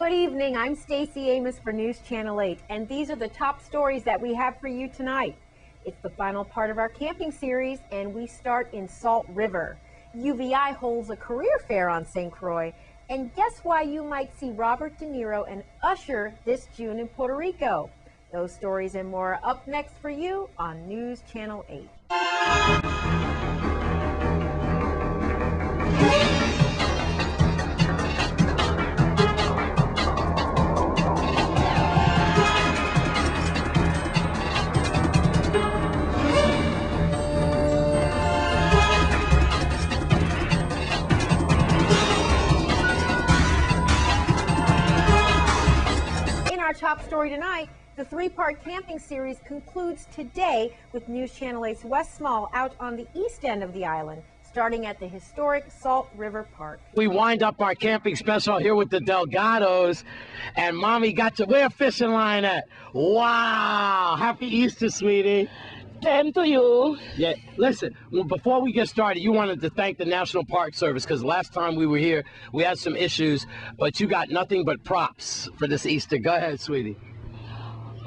Good evening, I'm Stacey Amos for News Channel 8, and these are the top stories that we have for you tonight. It's the final part of our camping series, and we start in Salt River. U.V.I. holds a career fair on St. Croix, and guess why you might see Robert De Niro and Usher this June in Puerto Rico? Those stories and more are up next for you on News Channel 8. Our top story tonight, the three-part camping series concludes today with News Channel 8's Wes Small out on the east end of the island, starting at the historic Salt River Park. We wind up our camping special here with the Delgados, and Mommy got to wear a fishing line at. Wow! Happy Easter, sweetie. Same to you. Yeah, listen, before we get started, you wanted to thank the National Park Service because last time we were here, we had some issues, but you got nothing but props for this Easter. Go ahead, sweetie.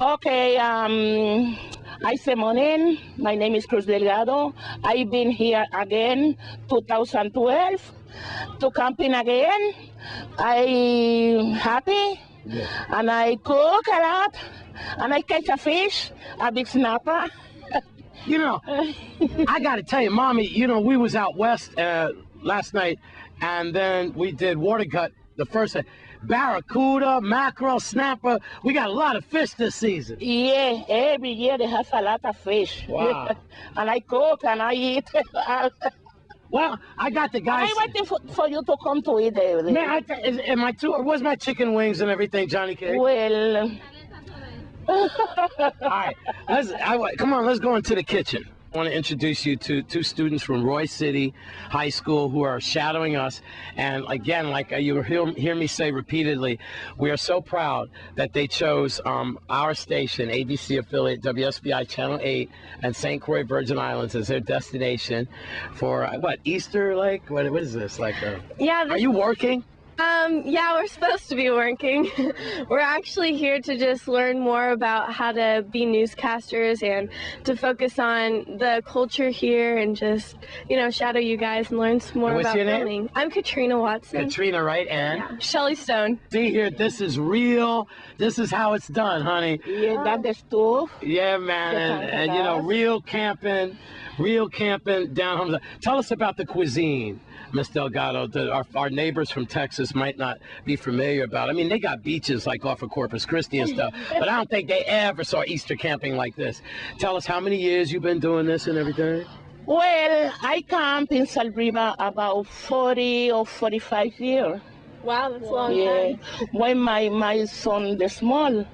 Okay, I say morning. My name is Cruz Delgado. I've been here again, 2012, to camping again. I'm happy, and I cook a lot, and I catch a fish, a big snapper. You know, I got to tell you, Mommy, you know, we was out west last night, and then we did water gut the first day. Barracuda, mackerel, snapper. We got a lot of fish this season. Yeah, every year they have a lot of fish. Wow. And I cook and I eat. Well, I got the guys. I'm waiting for you to come to eat. Man, am I too? Where's my chicken wings and everything, Johnny Cake? Well. All right, come on, let's go into the kitchen. I want to introduce you to two students from Roy City High School who are shadowing us. And again, like you hear me say repeatedly, we are so proud that they chose our station, ABC affiliate WSBI Channel 8 and St. Croix Virgin Islands as their destination for, what, Easter? Like, what is this? Like, yeah. Are you working? Yeah, we're supposed to be working. We're actually here to just learn more about how to be newscasters and to focus on the culture here and just, you know, shadow you guys and learn some more about filming. I'm Katrina Watson. Katrina, right? And? Yeah. Shelley Stone. See here, this is real. This is how it's done, honey. Yeah, that's the stove. Yeah, man, and you know, real camping down home. Tell us about the cuisine, Miss Delgado, that our neighbors from Texas might not be familiar about. I mean, they got beaches like off of Corpus Christi and stuff, but I don't think they ever saw Easter camping like this. Tell us how many years you've been doing this and everything? Well, I camp in Salt River about 40 or 45 years. Wow, that's a long time. When my son is small.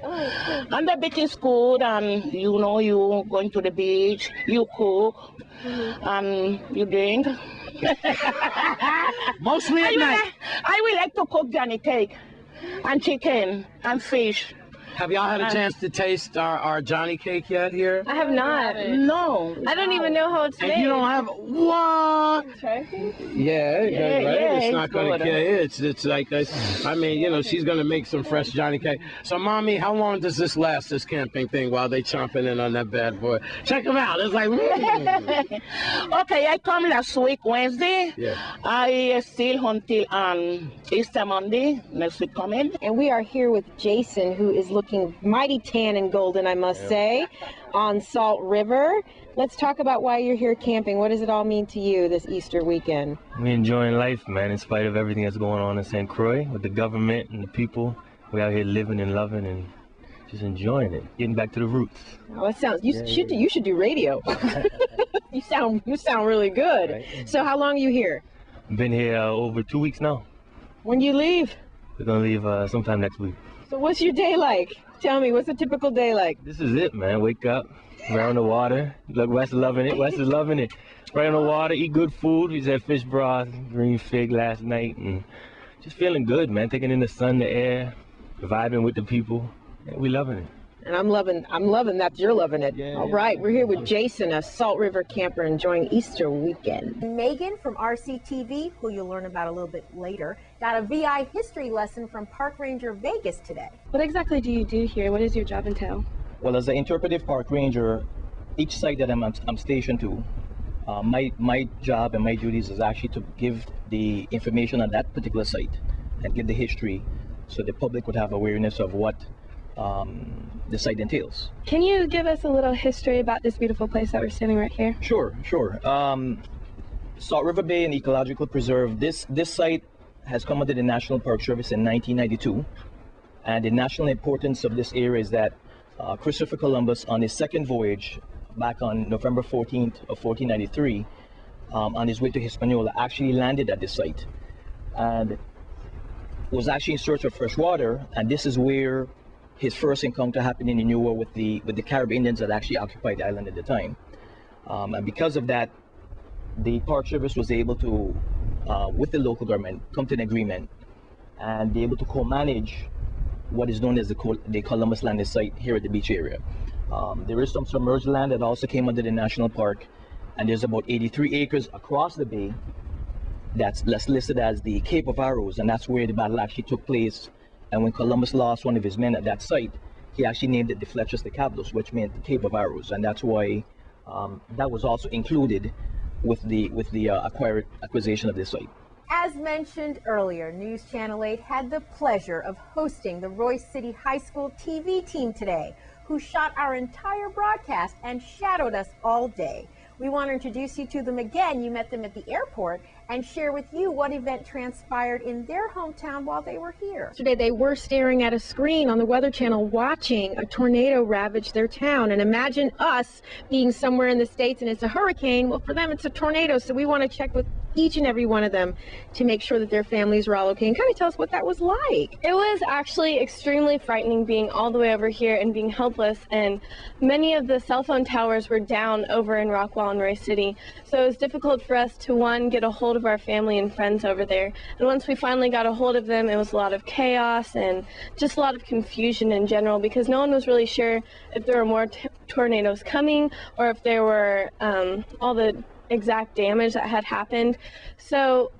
Oh, and the beach is good, and you know, you going to the beach, you cook, and you drink. Mostly at night. I would like to cook Johnny cake and chicken and fish. Have y'all had a chance to taste our Johnny cake yet here? I have not. No. I don't even know how it's made. And you don't have what? Yeah, right. It's not going to kill you. It's like I mean, you know, she's going to make some fresh Johnny cake. So, Mommy, how long does this last, this camping thing, while they chomping in on that bad boy? Check them out. It's like. Okay, I come last week Wednesday. Yeah. I still until Easter Monday next week coming. And we are here with Jason, who is looking mighty tan and golden, I must say, on Salt River. Let's talk about why you're here camping. What does it all mean to you this Easter weekend? We're enjoying life, man, in spite of everything that's going on in St. Croix with the government and the people. We're out here living and loving and just enjoying it, getting back to the roots. Well, that sounds. You should do radio. You sound really good. Right. So how long are you here? Been here over 2 weeks now. When do you leave? We're gonna leave sometime next week. So what's your day like? Tell me, what's a typical day like? This is it, man. Wake up, right on the water. Look, Wes is loving it. Wes is loving it. Right on the water, eat good food. We just had fish broth, green fig last night, and just feeling good, man. Taking in the sun, the air, vibing with the people. We loving it. And I'm loving that you're loving it. Yeah, All yeah. right, we're here with Jason, a Salt River camper enjoying Easter weekend. Megan from RCTV, who you'll learn about a little bit later, got a VI history lesson from Park Ranger Vegas today. What exactly do you do here? What does your job entail? Well, as an interpretive park ranger, each site that I'm stationed to, my job and my duties is actually to give the information on that particular site and give the history so the public would have awareness of what the site entails. Can you give us a little history about this beautiful place that we're standing right here? Sure. Salt River Bay and Ecological Preserve, this site has come under the National Park Service in 1992, and the national importance of this area is that Christopher Columbus, on his second voyage back on November 14th of 1493, on his way to Hispaniola, actually landed at this site and was actually in search of fresh water, and this is where his first encounter happened in the New World with the Carib Indians that actually occupied the island at the time. And because of that, the Park Service was able to, with the local government, come to an agreement and be able to co-manage what is known as the Columbus Landing site here at the beach area. There is some submerged land that also came under the national park, and there's about 83 acres across the bay that's listed as the Cape of Arrows, and that's where the battle actually took place. And when Columbus lost one of his men at that site, he actually named it the Flechas de Cabos, which meant the Cape of Arrows, and that's why that was also included with the acquisition of this site. As mentioned earlier, News Channel 8 had the pleasure of hosting the Royce City High School TV team today, who shot our entire broadcast and shadowed us all day. We want to introduce you to them again. You met them at the airport, and share with you what event transpired in their hometown while they were here. Today they were staring at a screen on the Weather Channel watching a tornado ravage their town. And imagine us being somewhere in the States and it's a hurricane. Well, for them it's a tornado, so we want to check with each and every one of them to make sure that their families were all okay, and kind of tell us what that was like. It was actually extremely frightening being all the way over here and being helpless, and many of the cell phone towers were down over in Rockwall and Royce City, so it was difficult for us to, one, get a hold of our family and friends over there, and once we finally got a hold of them, it was a lot of chaos and just a lot of confusion in general, because no one was really sure if there were more tornadoes coming or if there were all the exact damage that had happened. So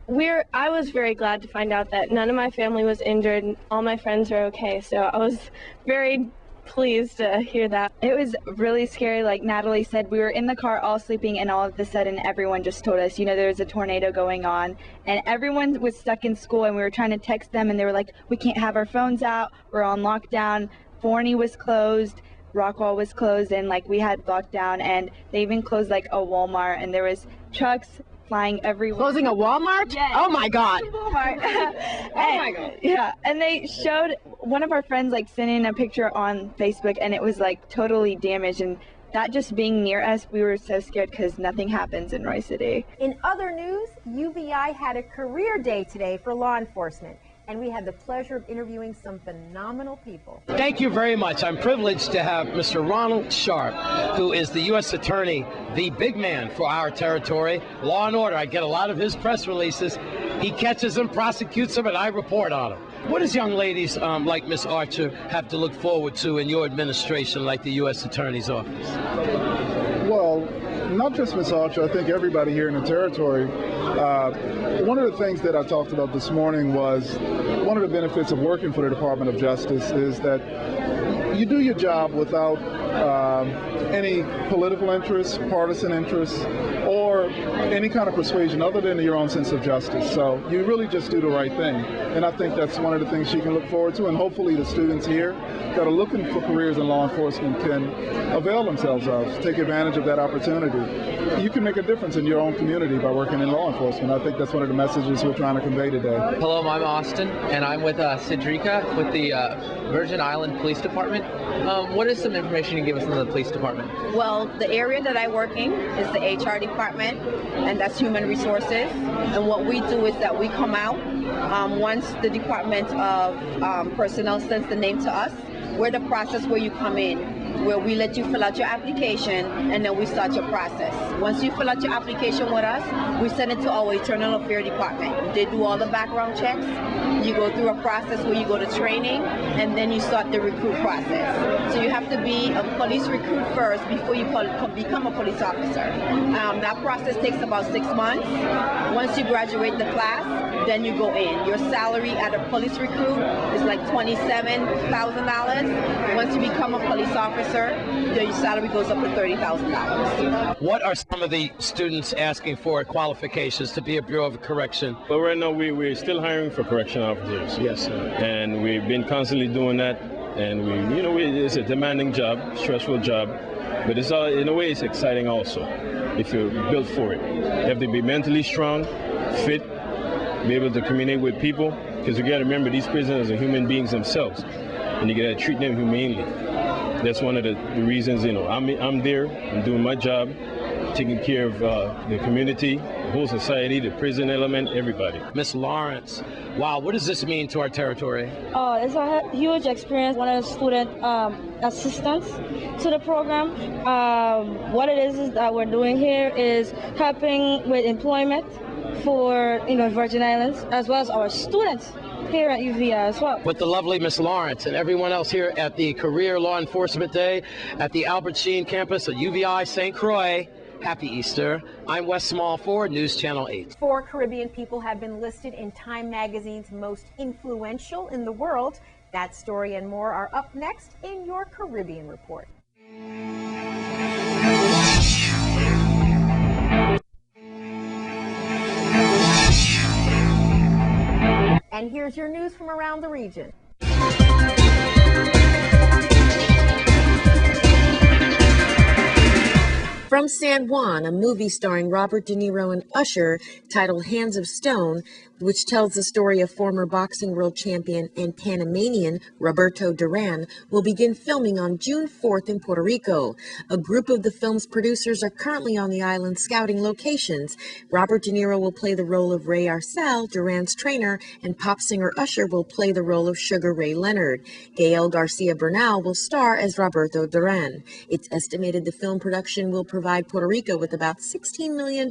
I was very glad to find out that none of my family was injured, all my friends are okay, so I was very pleased to hear that. It was really scary. Like Natalie said, we were in the car all sleeping, and all of a sudden everyone just told us, there was a tornado going on, and everyone was stuck in school, and we were trying to text them, and they were like, we can't have our phones out, we're on lockdown. Forney was closed, Rockwall was closed, and we had lockdown, and they even closed a Walmart, and there was trucks flying everywhere. Closing a Walmart? Yes. Oh my God. Walmart. Oh my God. Yeah, and they showed one of our friends sending a picture on Facebook, and it was totally damaged, and that just being near us, we were so scared because nothing happens in Royce City. In other news, U.V.I. had a career day today for law enforcement, and we had the pleasure of interviewing some phenomenal people. Thank you very much. I'm privileged to have Mr. Ronald Sharp, who is the U.S. Attorney, the big man for our territory. Law and order, I get a lot of his press releases. He catches them, prosecutes them, and I report on them. What does young ladies like Miss Archer have to look forward to in your administration, like the U.S. Attorney's Office? Well, not just Ms. Archer, I think everybody here in the territory. One of the things that I talked about this morning was one of the benefits of working for the Department of Justice is that you do your job without any political interests, partisan interests, or any kind of persuasion other than your own sense of justice. So you really just do the right thing. And I think that's one of the things she can look forward to, and hopefully the students here that are looking for careers in law enforcement can avail themselves of, take advantage of that opportunity. You can make a difference in your own community by working in law enforcement. I think that's one of the messages we're trying to convey today. Hello, I'm Austin, and I'm with Cedrica with the Virgin Island Police Department. What is some information you can give us on the police department? Well, the area that I work in is the HR department, and that's human resources. And what we do is that we come out once the Department of Personnel sends the name to us. We're the process where you come in. where we let you fill out your application and then we start your process. Once you fill out your application with us, we send it to our Internal Affairs Department. They do all the background checks. You go through a process where you go to training and then you start the recruit process. So you have to be a police recruit first before you become a police officer. That process takes about 6 months. Once you graduate the class, then you go in. Your salary at a police recruit is like $27,000. Once you become a police officer, your salary goes up to $30,000. What are some of the students asking for qualifications to be a Bureau of Correction? Well, right now we're still hiring for correction officers. Yes, sir. And we've been constantly doing that. And it's a demanding job, stressful job, but it's in a way it's exciting also if you're built for it. You have to be mentally strong, fit, be able to communicate with people, because you got to remember these prisoners are human beings themselves, and you got to treat them humanely. That's one of the reasons, I'm there, I'm doing my job, taking care of the community, the whole society, the prison element, everybody. Miss Lawrence, wow, what does this mean to our territory? It's a huge experience. One of the student assistants to the program. What it is that we're doing here is helping with employment for Virgin Islands, as well as our students here at U.V.I. as well. With the lovely Miss Lawrence and everyone else here at the Career Law Enforcement Day at the Albert Sheen campus at U.V.I. St. Croix. Happy Easter. I'm Wes Small for News Channel 8. 4 Caribbean people have been listed in Time magazine's most influential in the world. That story and more are up next in your Caribbean Report. And here's your news from around the region. From San Juan, a movie starring Robert De Niro and Usher titled Hands of Stone, which tells the story of former boxing world champion and Panamanian Roberto Duran, will begin filming on June 4th in Puerto Rico. A group of the film's producers are currently on the island scouting locations. Robert De Niro will play the role of Ray Arcel, Duran's trainer, and pop singer Usher will play the role of Sugar Ray Leonard. Gael Garcia Bernal will star as Roberto Duran. It's estimated the film production will provide Puerto Rico with about $16 million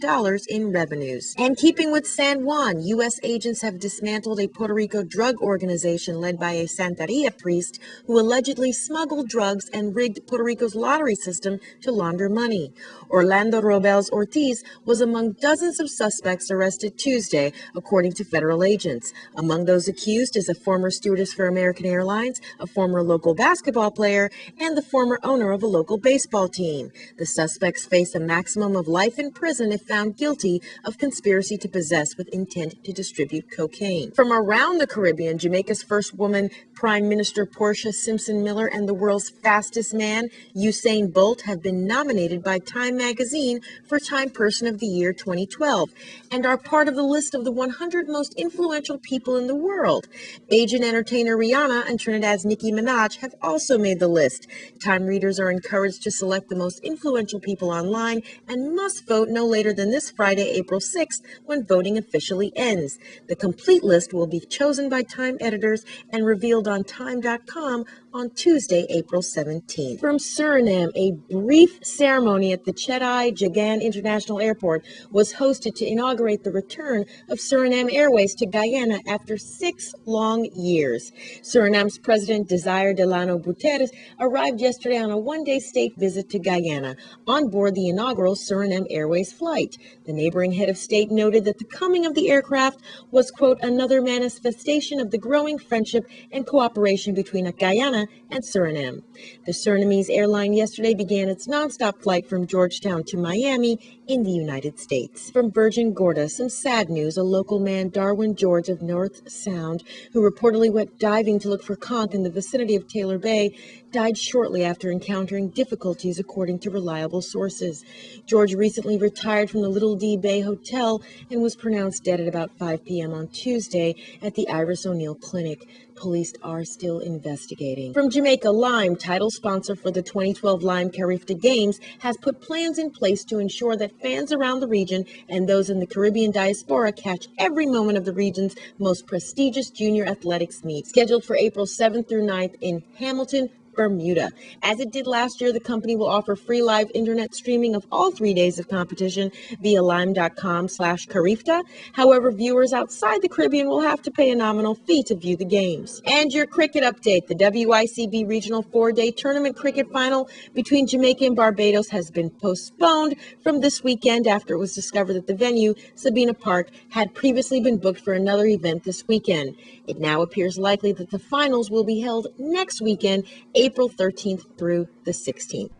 in revenues. And keeping with San Juan, U.S. agents have dismantled a Puerto Rico drug organization led by a Santeria priest who allegedly smuggled drugs and rigged Puerto Rico's lottery system to launder money. Orlando Robels Ortiz was among dozens of suspects arrested Tuesday, according to federal agents. Among those accused is a former stewardess for American Airlines, a former local basketball player, and the former owner of a local baseball team. The suspects face a maximum of life in prison if found guilty of conspiracy to possess with intent to distribute cocaine. From around the Caribbean, Jamaica's first woman, Prime Minister Portia Simpson Miller, and the world's fastest man, Usain Bolt, have been nominated by Time magazine for Time Person of the Year 2012 and are part of the list of the 100 most influential people in the world. Bajan entertainer Rihanna and Trinidad's Nicki Minaj have also made the list. Time readers are encouraged to select the most influential people online and must vote no later than this Friday, April 6th, when voting officially ends. The complete list will be chosen by Time editors and revealed on Time.com on Tuesday, April 17th. From Suriname, a brief ceremony at the Chedai Jagan International Airport was hosted to inaugurate the return of Suriname Airways to Guyana after 6 long years. Suriname's President Desire Delano Buteres arrived yesterday on a one-day state visit to Guyana on board the inaugural Suriname Airways flight. The neighboring head of state noted that the coming of the aircraft was, quote, another manifestation of the growing friendship and cooperation between Guyana and Suriname. The Surinamese airline yesterday began its nonstop flight from Georgetown to Miami in the United States. From Virgin Gorda, some sad news. A local man, Darwin George of North Sound, who reportedly went diving to look for conch in the vicinity of Taylor Bay, died shortly after encountering difficulties, according to reliable sources. George recently retired from the Little D Bay Hotel and was pronounced dead at about 5 p.m. on Tuesday at the Iris O'Neill Clinic. Police are still investigating. From Jamaica, Lime, title sponsor for the 2012 Lime Carifta Games, has put plans in place to ensure that fans around the region and those in the Caribbean diaspora catch every moment of the region's most prestigious junior athletics meet. Scheduled for April 7th through 9th in Hamilton, Bermuda. As it did last year, the company will offer free live internet streaming of all 3 days of competition via lime.com/Carifta. However, viewers outside the Caribbean will have to pay a nominal fee to view the games. And your cricket update. The WICB Regional 4-Day Tournament Cricket Final between Jamaica and Barbados has been postponed from this weekend after it was discovered that the venue, Sabina Park, had previously been booked for another event this weekend. It now appears likely that the finals will be held next weekend, April 13th through the 16th.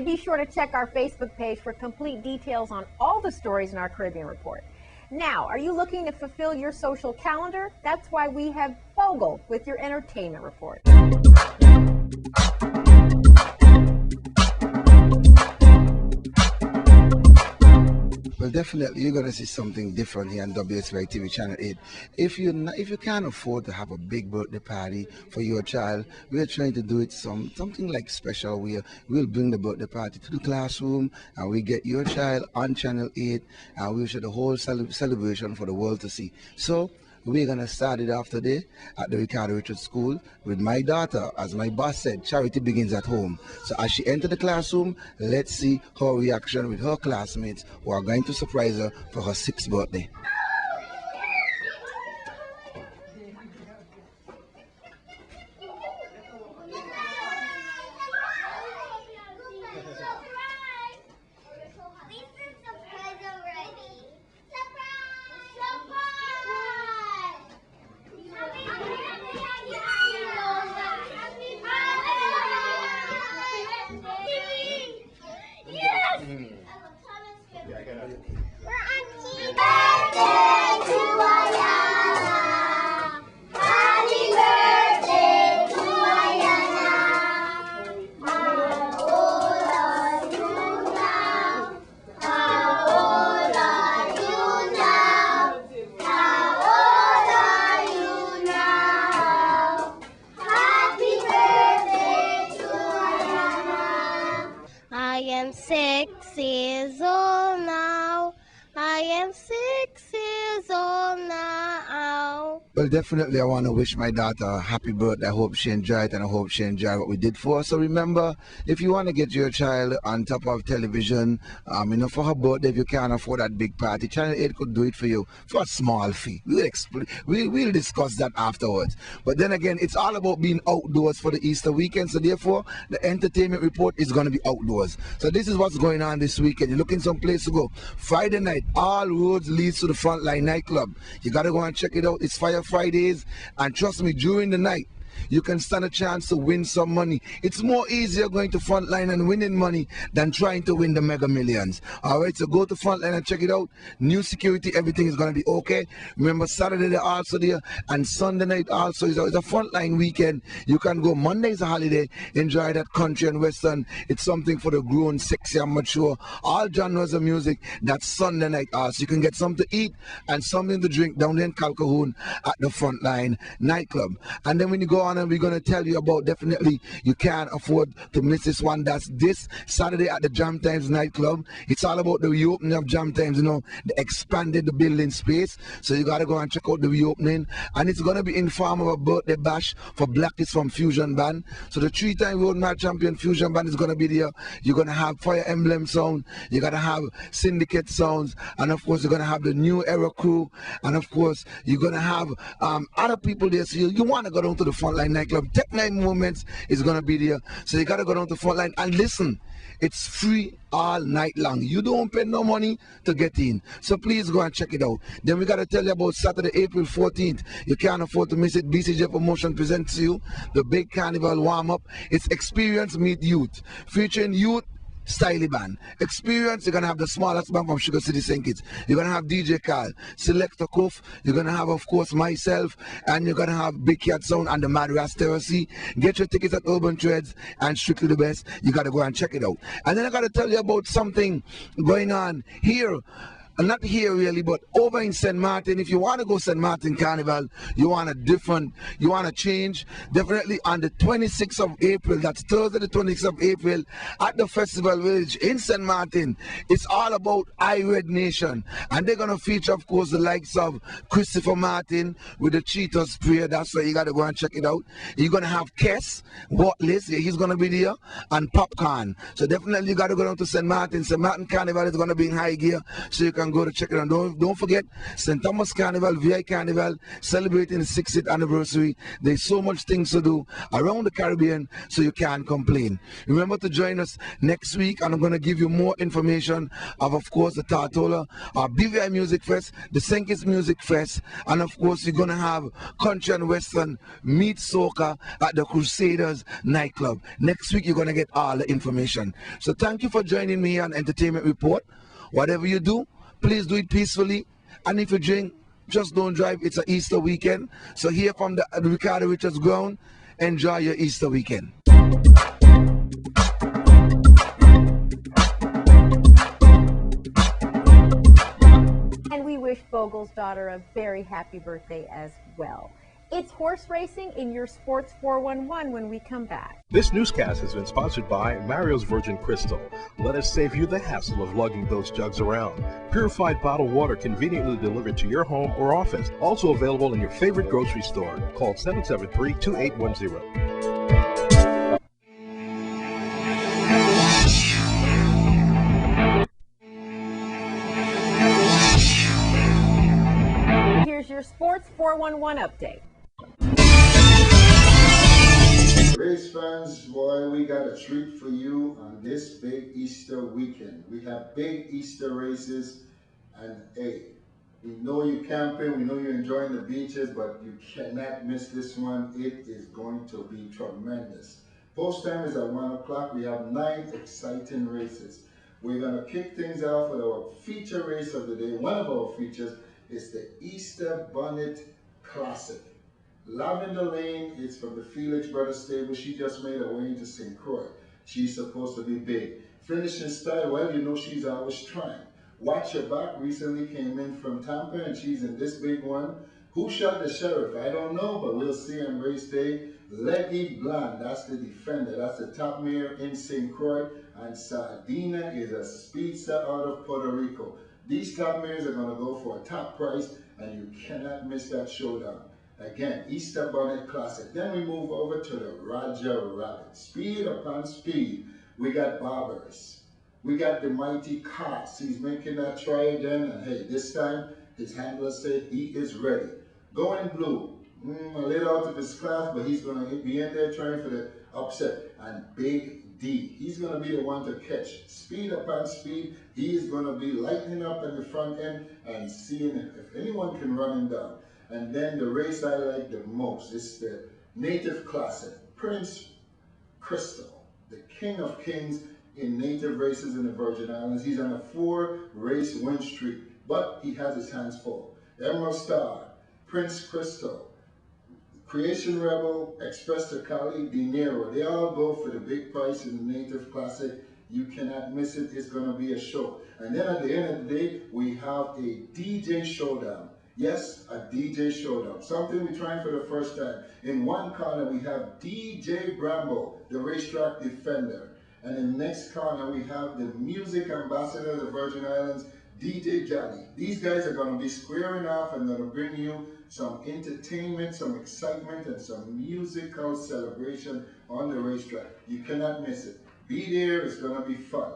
Be sure to check our Facebook page for complete details on all the stories in our Caribbean Report. Now, are you looking to fulfill your social calendar? That's why we have Bogle with your entertainment report. Well, definitely you're going to see something different here on WSY TV Channel 8. If you can't afford to have a big birthday party for your child, we're trying to do it something like special where we'll bring the birthday party to the classroom and we get your child on Channel 8 and we'll show the whole celebration for the world to see. So we're going to start it off today at the Ricardo Richards School with my daughter. As my boss said, charity begins at home. So as she enters the classroom, let's see her reaction with her classmates who are going to surprise her for her 6th birthday. I am 6 years old now. I am 6 years old now. Well, definitely I want to wish my daughter a happy birthday. I hope she enjoyed it and I hope she enjoyed what we did for her. So remember, if you want to get your child on top of television, for her birthday, if you can't afford that big party, Channel 8 could do it for you for a small fee. We'll discuss that afterwards. But then again, it's all about being outdoors for the Easter weekend. So therefore, the entertainment report is going to be outdoors. So this is what's going on this weekend. You're looking someplace to go. Friday night, all roads leads to the Frontline nightclub. You got to go and check it out. It's Fire Fridays, and trust me, during the night you can stand a chance to win some money. It's more easier going to Frontline and winning money than trying to win the Mega Millions. Alright, so go to Frontline and check it out. New security, everything is going to be okay. Remember, Saturday they're also there, and Sunday night also is a Frontline weekend. You can go. Monday is a holiday. Enjoy that country and western. It's something for the grown, sexy and mature. All genres of music. That's Sunday night also. You can get something to eat and something to drink down there in Calcahoon at the Frontline nightclub. And then when you go on, and we're going to tell you about, definitely you can't afford to miss this one. That's this Saturday at the Jam Times nightclub. It's all about the reopening of Jam Times. They expanded the building space, so you got to go and check out the reopening. And it's going to be in form of a birthday bash for Blackies from Fusion Band. So the 3-time world match champion Fusion Band is going to be there. You're going to have Fire Emblem sound, you got to have Syndicate sounds, and of course you're going to have the New Era crew, and of course you're going to have other people there. So you want to go down to the Frontline nightclub. Tech Night Moments is going to be there, so you got to go down to Frontline and listen. It's free all night long. You don't pay no money to get in, so please go and check it out. Then we got to tell you about Saturday, April 14th. You can't afford to miss it. BCJ Promotion presents to you the big carnival warm-up. It's Experience Meet Youth, featuring youth Styly Band. Experience, you're going to have the smallest band from Sugar City St. Kitts. You're going to have DJ Carl, Selector Kuff. You're going to have, of course, myself, and you're going to have Big Cat Sound and the Mad Rasterosy. Get your tickets at Urban Threads and Strictly the Best. You got to go and check it out. And then I got to tell you about something going on here not here really, but over in St. Martin. If you want to go St. Martin Carnival, you want to change, definitely on the 26th of April, that's Thursday the 26th of April, at the Festival Village in St. Martin, it's all about I Red Nation. And they're going to feature, of course, the likes of Christopher Martin with the Cheetahs Prayer. That's why you got to go and check it out. You're going to have Kess, Watless, he's going to be there, and Popcorn. So definitely you got to go down to St. Martin. St. Martin Carnival is going to be in high gear, so you can go to check it out. Don't forget St. Thomas Carnival, U.V.I Carnival, celebrating the 60th anniversary. There's so much things to do around the Caribbean, so you can't complain. Remember to join us next week, and I'm going to give you more information of course, the Tartola, BVI Music Fest, the Senkis Music Fest, and of course, you're going to have country and western meet soca at the Crusaders nightclub. Next week, you're going to get all the information. So thank you for joining me on Entertainment Report. Whatever you do, please do it peacefully. And if you drink, just don't drive. It's an Easter weekend. So here from the Ricardo Richards ground, enjoy your Easter weekend. And we wish Vogel's daughter a very happy birthday as well. It's horse racing in your Sports 411 when we come back. This newscast has been sponsored by Mario's Virgin Crystal. Let us save you the hassle of lugging those jugs around. Purified bottled water conveniently delivered to your home or office. Also available in your favorite grocery store. Call 773-2810. Here's your Sports 411 update. Race fans, boy, we got a treat for you on this big Easter weekend. We have big Easter races, and hey, we know you're camping, we know you're enjoying the beaches, but you cannot miss this one. It is going to be tremendous. Post time is at 1 o'clock. We have 9 exciting races. We're going to kick things off with our feature race of the day. One of our features is the Easter Bonnet Classic. Lavender Lane is from the Felix Brothers stable. She just made her way into St. Croix. She's supposed to be big. Finishing style, well, you know she's always trying. Watch Your Back recently came in from Tampa, and she's in this big one. Who Shot the Sheriff? I don't know, but we'll see on race day. Leggy Bland, that's the defender. That's the top mare in St. Croix. And Sardina is a speedster out of Puerto Rico. These top mares are going to go for a top price, and you cannot miss that showdown. Again, Easter Bonnet Classic. Then we move over to the Roger Rabbit. Speed upon speed. We got Barbers. We got the Mighty Cox. He's making that try again. And hey, this time his handler said he is ready. Going Blue. A little out of his class, but he's going to be in there trying for the upset. And Big D. He's going to be the one to catch. Speed upon speed. He is going to be lightening up in the front end and seeing if anyone can run him down. And then the race I like the most is the Native Classic. Prince Crystal, the King of Kings in native races in the Virgin Islands. He's on a 4-race win streak, but he has his hands full. Emerald Star, Prince Crystal, Creation Rebel, Express to Cali, Dinero. They all go for the big price in the Native Classic. You cannot miss it. It's going to be a show. And then at the end of the day, we have a DJ showdown. Yes, a DJ showdown. Something we're trying for the first time. In one corner, we have DJ Brambo, the racetrack defender. And in the next corner, we have the music ambassador of the Virgin Islands, DJ Johnny. These guys are going to be squaring off and going to bring you some entertainment, some excitement, and some musical celebration on the racetrack. You cannot miss it. Be there. It's going to be fun.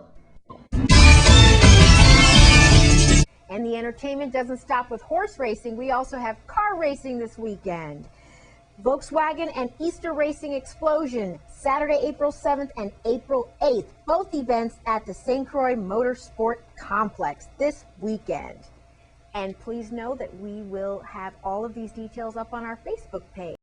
And the entertainment doesn't stop with horse racing. We also have car racing this weekend. Volkswagen and Easter Racing Explosion, Saturday, April 7th and April 8th. Both events at the St. Croix Motorsport Complex this weekend. And please know that we will have all of these details up on our Facebook page.